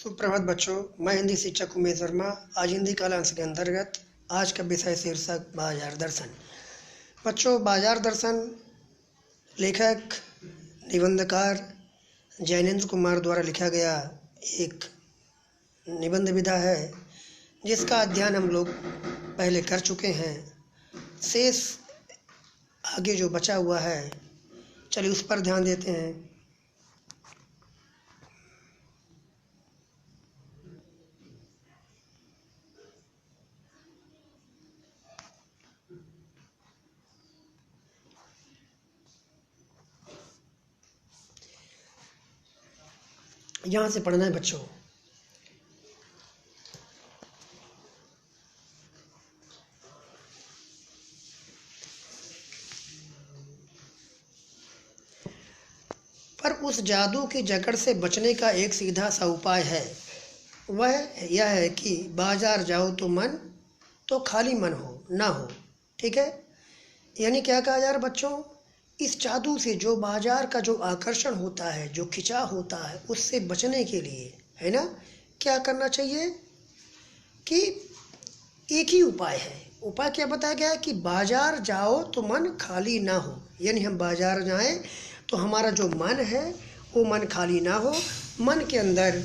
सुप्रभात बच्चों, मैं हिंदी शिक्षक उमेश वर्मा। आज हिंदी कालांश के अंतर्गत आज का विषय शीर्षक बाजार दर्शन। बच्चों, बाजार दर्शन लेखक निबंधकार जैनेन्द्र कुमार द्वारा लिखा गया एक निबंध विधा है, जिसका अध्ययन हम लोग पहले कर चुके हैं। शेष आगे जो बचा हुआ है, चलिए उस पर ध्यान देते हैं। यहाँ से पढ़ना है बच्चों। पर उस जादू की जकड़ से बचने का एक सीधा सा उपाय है। वह यह है कि बाजार जाओ तो मन तो खाली मन हो ना हो। ठीक है, यानी क्या कहा जा रहा है बच्चों, इस जादू से जो बाजार का जो आकर्षण होता है, जो खिंचाव होता है, उससे बचने के लिए है ना, क्या करना चाहिए कि एक ही उपाय है। उपाय क्या बताया गया है कि बाजार जाओ तो मन खाली ना हो। यानी हम बाजार जाएं तो हमारा जो मन है वो मन खाली ना हो। मन के अंदर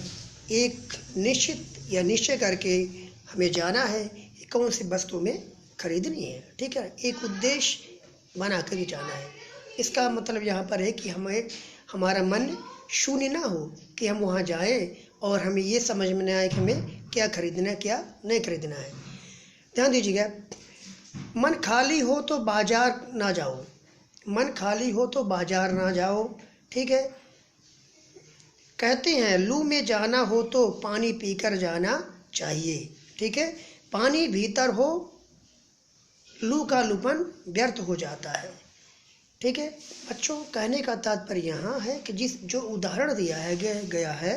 एक निश्चित या निश्चय करके हमें जाना है कि कौन सी वस्तु में खरीदनी है। ठीक है, एक उद्देश्य बना कर जाना है। इसका मतलब यहाँ पर है कि हमारा मन शून्य ना हो कि हम वहाँ जाएं और हमें ये समझ में न आए कि हमें क्या खरीदना है क्या नहीं खरीदना है। ध्यान दीजिएगा, मन खाली हो तो बाजार ना जाओ। मन खाली हो तो बाजार ना जाओ। ठीक है, कहते हैं लू में जाना हो तो पानी पीकर जाना चाहिए। ठीक है, पानी भीतर हो लू का लूपन व्यर्थ हो जाता है। ठीक है बच्चों, कहने का तात्पर्य यहाँ है कि जो उदाहरण दिया है गया है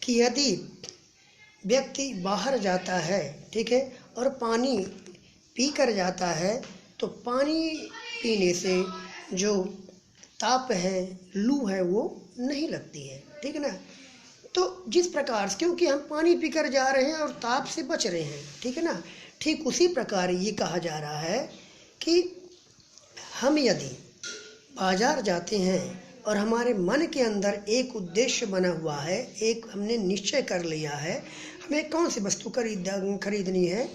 कि यदि व्यक्ति बाहर जाता है, ठीक है, और पानी पी कर जाता है तो पानी पीने से जो ताप है, लू है, वो नहीं लगती है। ठीक है ना। तो जिस प्रकार से, क्योंकि हम पानी पीकर जा रहे हैं और ताप से बच रहे हैं, ठीक है ना, ठीक उसी प्रकार ये कहा जा रहा है कि हम यदि बाजार जाते हैं और हमारे मन के अंदर एक उद्देश्य बना हुआ है, एक हमने निश्चय कर लिया है हमें कौन सी वस्तु खरीदनी है,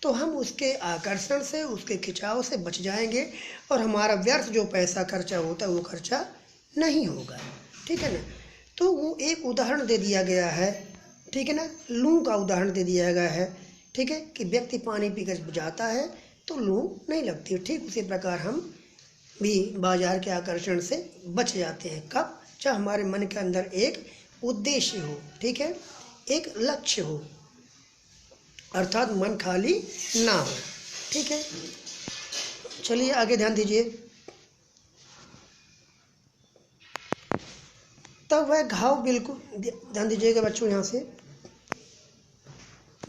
तो हम उसके आकर्षण से, उसके खिंचाव से बच जाएंगे और हमारा व्यर्थ जो पैसा खर्चा होता है वो खर्चा नहीं होगा। ठीक है ना। तो वो एक उदाहरण दे दिया गया है, ठीक है ना, लू का उदाहरण दे दिया गया है। ठीक है, कि व्यक्ति पानी पीकर जाता है तो लू नहीं लगती। ठीक उसी प्रकार हम भी बाजार के आकर्षण से बच जाते हैं। कब? जब हमारे मन के अंदर एक उद्देश्य हो, ठीक है, एक लक्ष्य हो, अर्थात मन खाली ना हो। ठीक है, चलिए आगे ध्यान दीजिए। तब वह घाव बिल्कुल, ध्यान दीजिएगा बच्चों, यहाँ से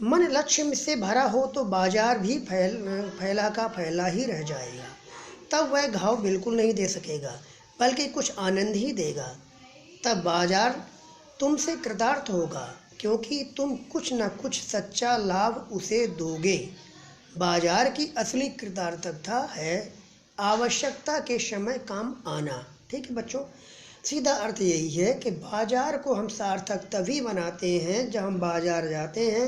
मन लक्ष्य से भरा हो तो बाजार भी फैला का फैला ही रह जाएगा। तब वह घाव बिल्कुल नहीं दे सकेगा, बल्कि कुछ आनंद ही देगा। तब बाजार तुमसे कृतार्थ होगा, क्योंकि तुम कुछ न कुछ सच्चा लाभ उसे दोगे। बाजार की असली कृतार्थता है आवश्यकता के समय काम आना। ठीक है बच्चों, सीधा अर्थ यही है कि बाजार को हम सार्थक तभी बनाते हैं जब हम बाजार जाते हैं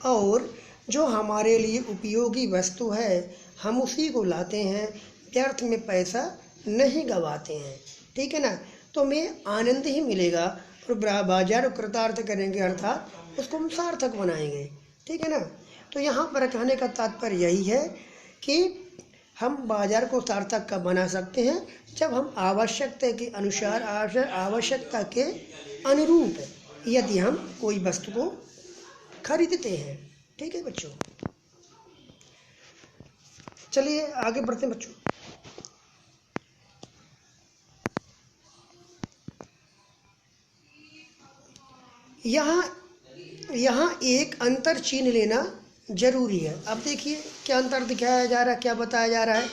और जो हमारे लिए उपयोगी वस्तु है हम उसी को लाते हैं, व्यर्थ में पैसा नहीं गवाते हैं। ठीक है ना। तो हमें आनंद ही मिलेगा और बाजार को कृतार्थ करेंगे, अर्थात उसको हम सार्थक बनाएंगे। ठीक है ना। तो यहाँ पर कहने का तात्पर्य यही है कि हम बाजार को सार्थक का बना सकते हैं जब हम आवश्यकता के अनुसार, आवश्यकता के अनुरूप यदि हम कोई वस्तु को खरीदते हैं। ठीक है बच्चों, चलिए आगे बढ़ते हैं बच्चों। यहाँ एक अंतर चीन लेना जरूरी है। अब देखिए क्या अंतर दिखाया जा रहा है, क्या बताया जा रहा है।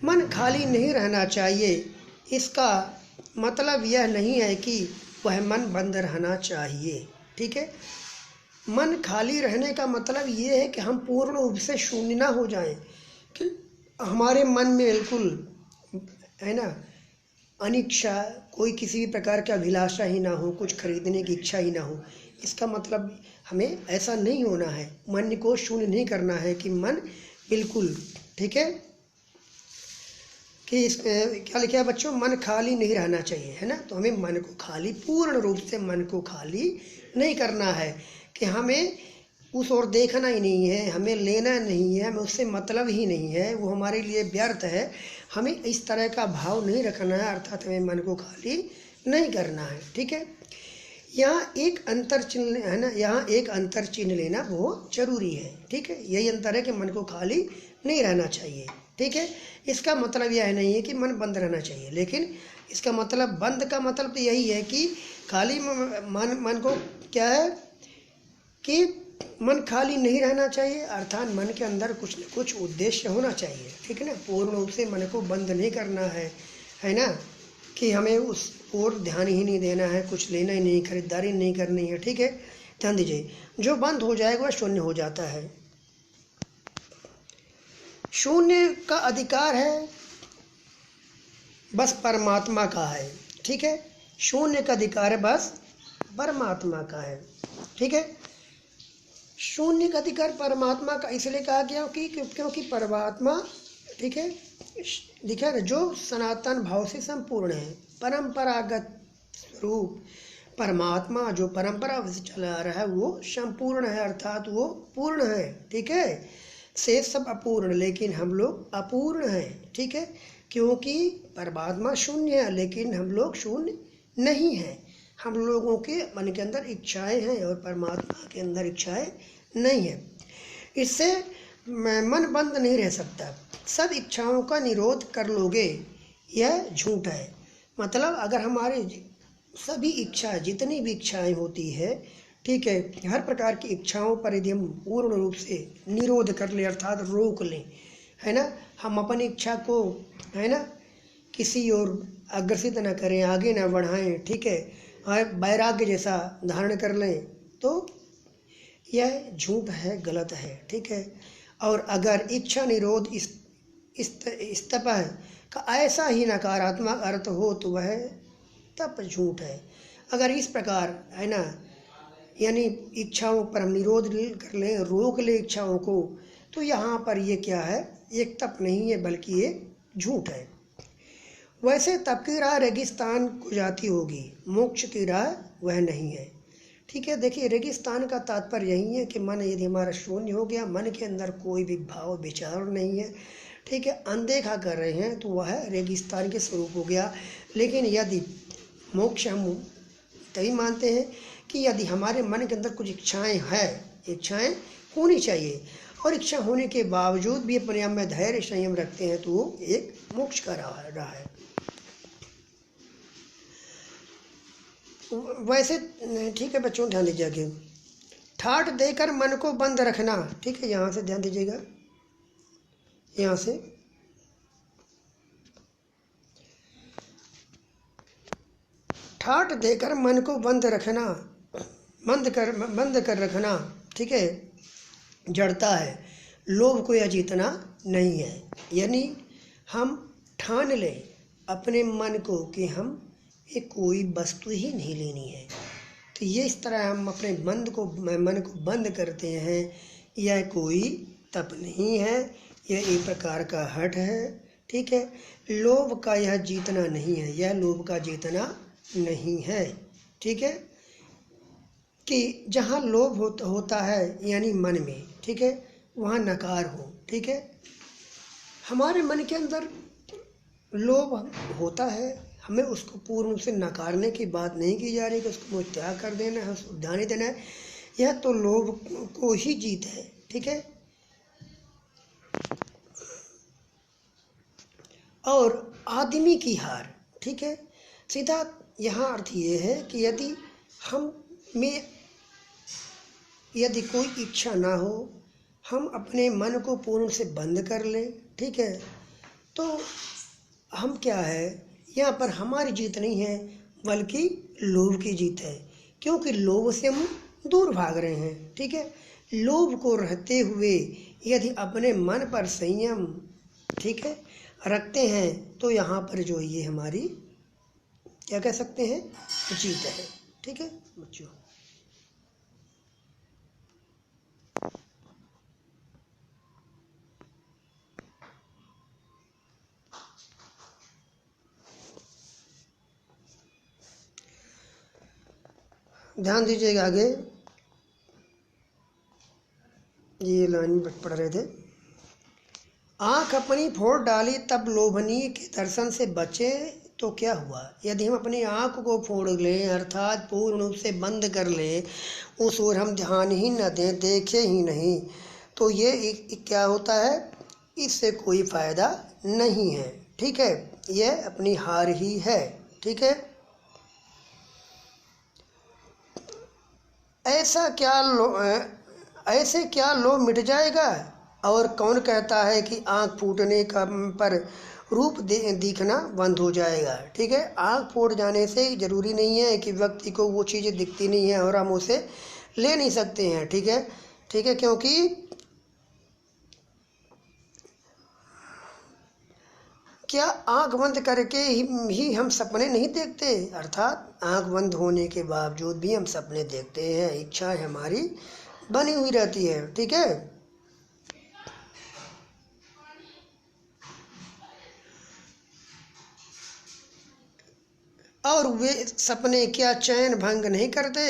मन खाली नहीं रहना चाहिए, इसका मतलब यह नहीं है कि वह मन बंद रहना चाहिए। ठीक है, मन खाली रहने का मतलब ये है कि हम पूर्ण रूप से शून्य ना हो जाएं, कि हमारे मन में बिल्कुल है ना अनिच्छा, कोई किसी भी प्रकार की अभिलाषा ही ना हो, कुछ खरीदने की इच्छा ही ना हो। इसका मतलब हमें ऐसा नहीं होना है, मन को शून्य नहीं करना है कि मन बिल्कुल, ठीक है, कि क्या लिखा है बच्चों, मन खाली नहीं रहना चाहिए, है ना। तो हमें मन को खाली, पूर्ण रूप से मन को खाली नहीं करना है, कि हमें उस ओर देखना ही नहीं है, हमें लेना नहीं है, हमें उससे मतलब ही नहीं है, वो हमारे लिए व्यर्थ है। हमें इस तरह का भाव नहीं रखना है, अर्थात हमें मन को खाली नहीं करना है, ठीक है। यहाँ एक अंतर चिन्ह है ना, यहाँ एक अंतर चिन्ह लेना बहुत जरूरी है, ठीक है। यही अंतर है कि मन को खाली नहीं रहना चाहिए, ठीक है। इसका मतलब यह नहीं है कि मन बंद रहना चाहिए, लेकिन इसका मतलब, बंद का मतलब तो यही है कि खाली मन को क्या है कि मन खाली नहीं रहना चाहिए, अर्थात मन के अंदर कुछ न कुछ उद्देश्य होना चाहिए, ठीक है ना। पूर्ण रूप से मन को बंद नहीं करना है ना, कि हमें उस ओर ध्यान ही नहीं देना है, कुछ लेना ही नहीं, खरीदारी नहीं करनी है, ठीक है। ध्यान दीजिए, जो बंद हो जाएगा वह शून्य हो जाता है। शून्य का अधिकार है बस परमात्मा का है, ठीक है। शून्य का अधिकार है बस परमात्मा का है, ठीक है। शून्य का अधिकार परमात्मा का इसलिए कहा गया क्योंकि परमात्मा, ठीक है, लिखा है जो सनातन भाव से संपूर्ण है, परंपरागत स्वरूप परमात्मा जो परंपरा से चला आ रहा है वो संपूर्ण है, अर्थात वो पूर्ण है, ठीक है। शेष सब अपूर्ण, लेकिन हम लोग अपूर्ण हैं, ठीक है, क्योंकि परमात्मा शून्य है लेकिन हम लोग शून्य नहीं हैं। हम लोगों के मन के अंदर इच्छाएं हैं और परमात्मा के अंदर इच्छाएं नहीं है। इससे मन बंद नहीं रह सकता। सब इच्छाओं का निरोध कर लोगे, यह झूठ है। मतलब अगर हमारे सभी इच्छा, जितनी भी इच्छाएं होती है, ठीक है, हर प्रकार की इच्छाओं पर यदि हम पूर्ण रूप से निरोध कर लें, अर्थात रोक लें, है ना, हम अपनी इच्छा को, है ना, किसी ओर अग्रसित न करें, आगे न बढ़ाएं, ठीक है, वैराग्य जैसा धारण कर लें, तो यह झूठ है, गलत है, ठीक है। और अगर इच्छा निरोध तपह का ऐसा ही नकारात्मक अर्थ हो तो वह तप झूठ है। अगर इस प्रकार, है ना, यानी इच्छाओं पर हम निरोध कर लें, रोक ले इच्छाओं को, तो यहाँ पर ये क्या है, एक तप नहीं है बल्कि ये झूठ है। वैसे तप की राह रेगिस्तान को जाती होगी, मोक्ष की राह वह नहीं है, ठीक है। देखिए, रेगिस्तान का तात्पर्य यही है कि मन यदि हमारा शून्य हो गया, मन के अंदर कोई भी भाव विचार नहीं है, ठीक है, अनदेखा कर रहे हैं, तो वह रेगिस्तान के स्वरूप हो गया। लेकिन यदि मोक्ष हम तभी मानते हैं कि यदि हमारे मन के अंदर कुछ इच्छाएं हैं, इच्छाएं होनी चाहिए, और इच्छा होने के बावजूद भी अपने आप में धैर्य संयम रखते हैं, तो वो एक मोक्ष का राह है। वैसे, ठीक है बच्चों, ध्यान दीजिएगा, ठाठ देकर मन को बंद रखना, ठीक है, यहाँ से ध्यान दीजिएगा, यहाँ से ठाठ देकर मन को बंद कर रखना, ठीक है, जड़ता है। लोभ को यह जीतना नहीं है। यानी हम ठान लें अपने मन को कि हम ये कोई वस्तु ही नहीं लेनी है, तो ये इस तरह हम अपने मन को बंद करते हैं। यह कोई तप नहीं है, यह एक प्रकार का हठ है, ठीक है। लोभ का यह जीतना नहीं है, यह लोभ का जीतना नहीं है, ठीक है। कि जहाँ लोभ होता है यानी मन में, ठीक है, वहाँ नकार हो, ठीक है। हमारे मन के अंदर लोभ होता है, हमें उसको पूर्ण रूप से नकारने की बात नहीं की जा रही कि उसको त्याग कर देना है, उसको ध्यान देना है। यह तो लोभ को ही जीत है, ठीक है। और आदमी की हार, ठीक है। सीधा यहाँ अर्थ ये है कि यदि हम में यदि कोई इच्छा ना हो, हम अपने मन को पूर्ण से बंद कर लें, ठीक है, तो हम क्या है, यहाँ पर हमारी जीत नहीं है बल्कि लोभ की जीत है। क्योंकि लोभ से हम दूर भाग रहे हैं। ठीक है, लोभ को रहते हुए यदि अपने मन पर संयम, ठीक है, रखते हैं तो यहाँ पर जो ये हमारी क्या कह सकते हैं, जीत है। ठीक है बच्चों, ध्यान दीजिएगा आगे, ये लाइन पढ़ रहे थे। आँख अपनी फोड़ डाली तब लोभनीय के दर्शन से बचे तो क्या हुआ। यदि हम अपनी आँख को फोड़ लें अर्थात पूर्ण रूप से बंद कर लें, उस ओर हम ध्यान ही न दें, देखें ही नहीं, तो ये क्या होता है, इससे कोई फ़ायदा नहीं है। ठीक है, यह अपनी हार ही है। ठीक है, ऐसे क्या लोभ मिट जाएगा। और कौन कहता है कि आँख फूटने का पर रूप दिखना बंद हो जाएगा। ठीक है, आँख फूट जाने से ज़रूरी नहीं है कि व्यक्ति को वो चीज़ दिखती नहीं है और हम उसे ले नहीं सकते हैं। ठीक है, ठीक है, क्योंकि क्या आँख बंद करके ही हम सपने नहीं देखते, अर्थात आँख बंद होने के बावजूद भी हम सपने देखते हैं, इच्छाएं हमारी बनी हुई रहती है। ठीक है, और वे सपने क्या चैन भंग नहीं करते,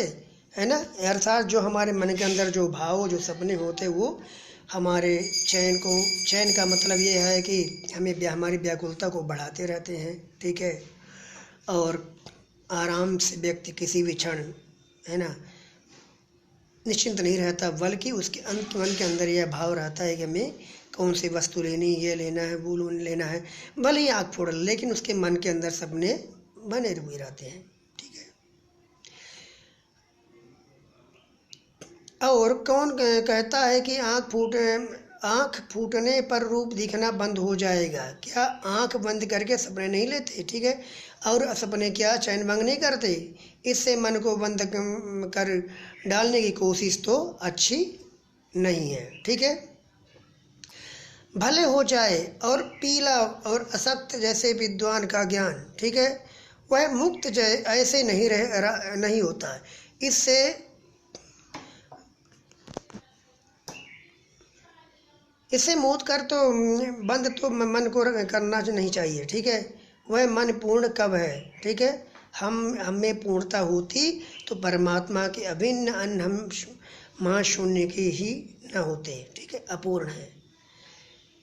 है ना। अर्थात जो हमारे मन के अंदर जो भाव, जो सपने होते वो हमारे चैन का मतलब ये है कि हमें हमारी व्याकुलता को बढ़ाते रहते हैं। ठीक है, और आराम से व्यक्ति किसी भी क्षण, है ना, निश्चिंत नहीं रहता, बल्कि उसके मन के अंदर यह भाव रहता है कि हमें कौन सी वस्तु लेनी, ये लेना है, वो लेना है, भले ही आँख फोड़, लेकिन उसके मन के अंदर सपने बने हुए रहते हैं। ठीक है, और कौन कहता है कि आँख फूटने पर रूप दिखना बंद हो जाएगा। क्या आँख बंद करके सपने नहीं लेते। ठीक है, और सपने क्या चैन भंग नहीं करते। इससे मन को बंद कर डालने की कोशिश तो अच्छी नहीं है। ठीक है, भले हो जाए और पीला और असक्त जैसे विद्वान का ज्ञान, ठीक है, वह मुक्त ऐसे नहीं होता है। इससे मोद कर तो बंद तो मन को करना नहीं चाहिए। ठीक है, वह मन पूर्ण कब है। ठीक है, हमें पूर्णता होती तो परमात्मा के अभिन्न अन्न हम महाशून्य के ही न होते। ठीक है, अपूर्ण है।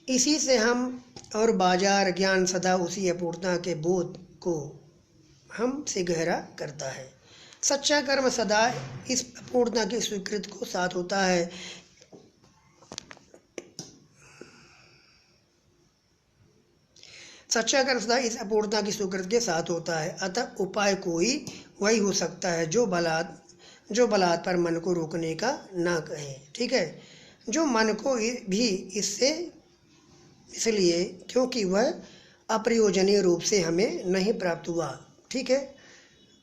इसी से हम और बाजार ज्ञान सदा उसी अपूर्णता के बोध को हम से गहरा करता है। सच्चा कर्म सदा इस अपूर्णता की स्वीकृति को साथ होता है। सच्चा कर्म सदा इस अपूर्णता की स्वीकृति के साथ होता है। अतः उपाय कोई वही हो सकता है जो बलात् पर मन को रोकने का ना कहे। ठीक है, जो मन को भी इसलिए क्योंकि वह अप्रयोजनीय रूप से हमें नहीं प्राप्त हुआ। ठीक है,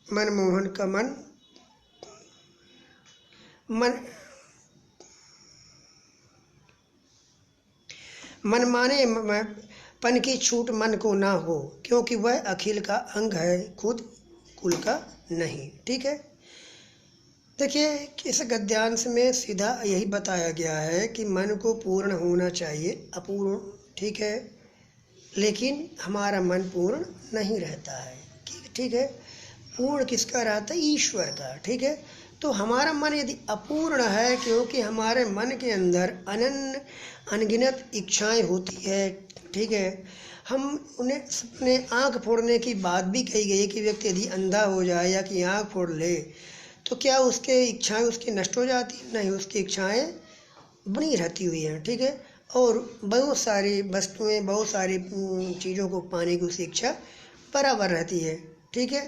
मनमोहन का मनमाने पन की छूट मन को ना हो, क्योंकि वह अखिल का अंग है, खुद कुल का नहीं। ठीक है, देखिए इस गद्यांश में सीधा यही बताया गया है कि मन को पूर्ण होना चाहिए, अपूर्ण। ठीक है, लेकिन हमारा मन पूर्ण नहीं रहता है। ठीक है, पूर्ण किसका रहता है, ईश्वर का। ठीक है, तो हमारा मन यदि अपूर्ण है, क्योंकि हमारे मन के अंदर अनगिनत इच्छाएं होती है। ठीक है, हम उन्हें अपने आँख फोड़ने की बात भी कही गई कि व्यक्ति यदि अंधा हो जाए या कि आँख फोड़ ले तो क्या उसके इच्छाएं उसकी नष्ट हो जाती? नहीं, उसकी इच्छाएं बनी रहती हुई हैं। ठीक है, और बहुत सारी वस्तुएं, बहुत सारी चीज़ों को पाने की उसकी इच्छा बराबर रहती है। ठीक है,